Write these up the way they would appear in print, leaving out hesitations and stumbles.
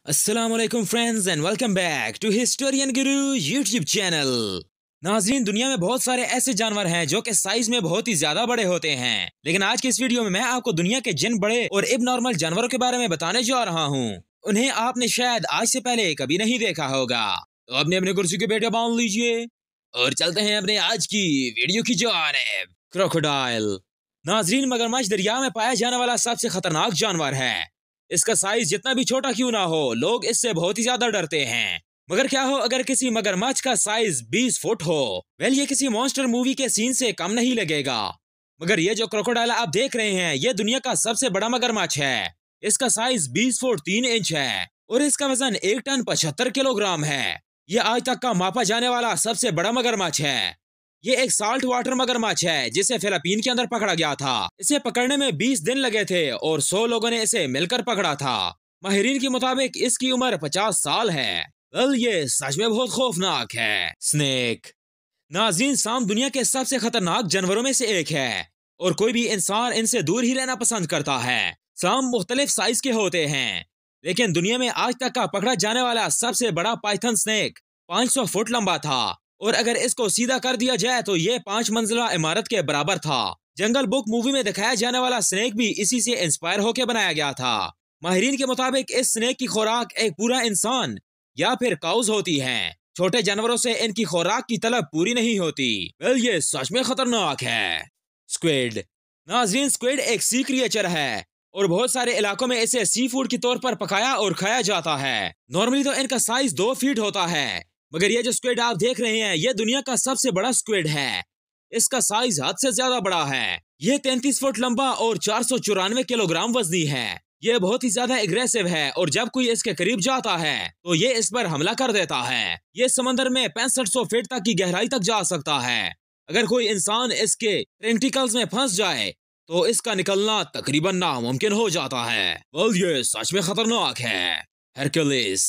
अस्सलामुअलैकुम friends and welcome back to Historian Guru YouTube channel. नाजरीन, दुनिया में बहुत सारे ऐसे जानवर हैं जो कि साइज में बहुत ही ज्यादा बड़े होते हैं, लेकिन आज की इस वीडियो में मैं आपको दुनिया के जिन बड़े और इबनॉर्मल जानवरों के बारे में बताने जा रहा हूँ। उन्हें आपने शायद आज से पहले कभी नहीं देखा होगा। तो अपने अपने कुर्सी के बेटे बांध लीजिए और चलते हैं अपने आज की वीडियो की जानिब। क्रोकोडाइल। नाजरीन, मगरमच्छ दरिया में पाया जाने वाला सबसे खतरनाक जानवर है। इसका साइज जितना भी छोटा क्यों ना हो, लोग इससे बहुत ही ज्यादा डरते हैं। मगर क्या हो अगर किसी मगरमच्छ का साइज 20 फुट हो? वेल, ये किसी मॉन्स्टर मूवी के सीन से कम नहीं लगेगा। मगर ये जो क्रोकोडाइल आप देख रहे हैं, ये दुनिया का सबसे बड़ा मगरमच्छ है। इसका साइज 20 फुट 3 इंच है और इसका वजन 1 टन 75 किलोग्राम है। ये आज तक का मापा जाने वाला सबसे बड़ा मगरमच्छ है। ये एक साल्ट वाटर मगरमच्छ है जिसे फिलीपीन के अंदर पकड़ा गया था। इसे पकड़ने में 20 दिन लगे थे और 100 लोगों ने इसे मिलकर पकड़ा था। माहिरीन के मुताबिक इसकी उम्र 50 साल है। वेल, ये सच में बहुत खौफनाक है। स्नेक। नाज़रीन, सांप दुनिया के सबसे खतरनाक जानवरों में से एक है और कोई भी इंसान इनसे दूर ही रहना पसंद करता है। सांप मुख्तलिफ साइज के होते हैं, लेकिन दुनिया में आज तक का पकड़ा जाने वाला सबसे बड़ा पाइथन स्नेक 500 फुट लंबा था और अगर इसको सीधा कर दिया जाए तो ये 5 मंजिला इमारत के बराबर था। जंगल बुक मूवी में दिखाया जाने वाला स्नेक भी इसी से इंस्पायर होकर बनाया गया था। माहिरीन के मुताबिक इस स्नेक की खुराक एक पूरा इंसान या फिर काउज होती है। छोटे जानवरों से इनकी खुराक की तलब पूरी नहीं होती। वेल, ये सच में खतरनाक है। स्क्विड। नाज़रीन, स्क्विड एक सी क्रिएचर है और बहुत सारे इलाकों में इसे सी फूड के तौर पर पकाया और खाया जाता है। नॉर्मली तो इनका साइज 2 फीट होता है, मगर ये जो स्क्विड आप देख रहे हैं, ये दुनिया का सबसे बड़ा स्क्विड है। इसका साइज हद से ज्यादा बड़ा है। ये 33 फुट लंबा और 494 किलोग्राम वजनी है। ये बहुत ही ज्यादा एग्रेसिव है और जब कोई इसके करीब जाता है तो ये इस पर हमला कर देता है। ये समंदर में 6500 फीट तक की गहराई तक जा सकता है। अगर कोई इंसान इसके टेंटिकल्स में फंस जाए तो इसका निकलना तकरीबन नामुमकिन हो जाता है। वेल, ये सच में खतरनाक है। हरक्यूलिस।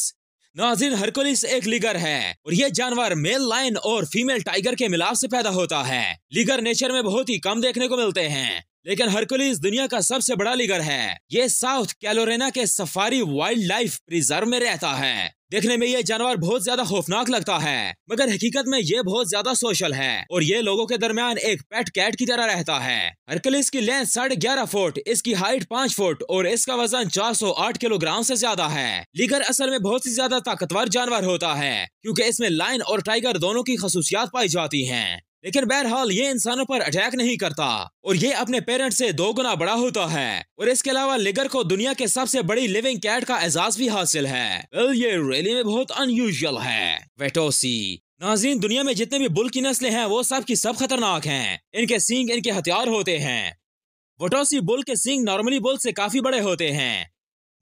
नाज़रीन, हरक्यूलिस एक लीगर है और ये जानवर मेल लायन और फीमेल टाइगर के मिलाप से पैदा होता है। लीगर नेचर में बहुत ही कम देखने को मिलते हैं, लेकिन हरक्यूलिस दुनिया का सबसे बड़ा लीगर है। ये साउथ कैरोलिना के सफारी वाइल्ड लाइफ प्रिजर्व में रहता है। देखने में ये जानवर बहुत ज्यादा खौफनाक लगता है, मगर हकीकत में ये बहुत ज्यादा सोशल है और ये लोगों के दरमियान एक पेट कैट की तरह रहता है। हरक्यूलिस की लेंथ 11.5 फुट, इसकी हाइट 5 फुट और इसका वजन 408 किलोग्राम से ज्यादा है। लीगर असल में बहुत ही ज्यादा ताकतवर जानवर होता है क्योंकि इसमें लायन और टाइगर दोनों की खसूसियात पाई जाती हैं। लेकिन बहरहाल ये इंसानों पर अटैक नहीं करता और ये अपने पेरेंट से 2 गुना बड़ा होता है और इसके अलावा लीगर को दुनिया के सबसे बड़ी लिविंग कैट का एजाज भी हासिल है। ये रियली में बहुत अनयूजुअल है। वेटोसी। नाज़रीन, दुनिया में जितने भी बुल की नस्लें हैं वो सब की सब खतरनाक हैं। इनके सींग इनके हथियार होते हैं। वटोसी बुल के सींग नॉर्मली बुल से काफी बड़े होते हैं,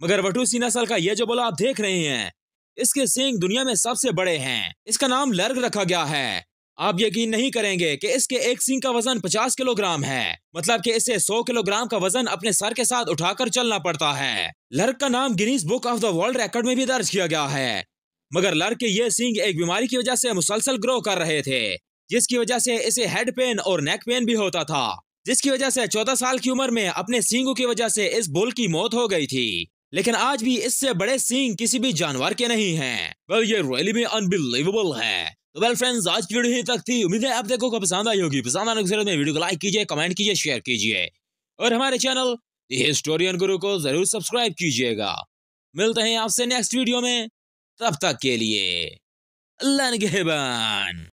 मगर वटोसी नस्ल का ये जो बुल आप देख रहे हैं, इसके सींग दुनिया में सबसे बड़े हैं। इसका नाम लर्ग रखा गया है। आप यकीन नहीं करेंगे कि इसके एक सींग का वजन 50 किलोग्राम है, मतलब कि इसे 100 किलोग्राम का वजन अपने सर के साथ उठाकर चलना पड़ता है। लर्ग का नाम Guinness book of the world record में भी दर्ज किया गया है, मगर लर्ग के ये सींग एक बीमारी की वजह से मुसलसल ग्रो कर रहे थे, जिसकी वजह से इसे हेड पेन और नेक पेन भी होता था, जिसकी वजह से 14 साल की उम्र में अपने सींगों की वजह से इस बुल की मौत हो गई थी। लेकिन आज भी इससे बड़े सींग किसी भी जानवर के नहीं हैं। वेल, ये रियली में अनबिलीवेबल है। तो वेल फ्रेंड्स, आज की वीडियो यहीं तक थी। उम्मीद है आप देखो को पसंद आई होगी। पसंद आने के जरूर में वीडियो को लाइक कीजिए, कमेंट कीजिए, शेयर कीजिए और हमारे चैनल द हिस्टोरियन गुरु को जरूर सब्सक्राइब कीजिएगा। मिलते हैं आपसे नेक्स्ट वीडियो में, तब तक के लिए अल्लाह निगहबान।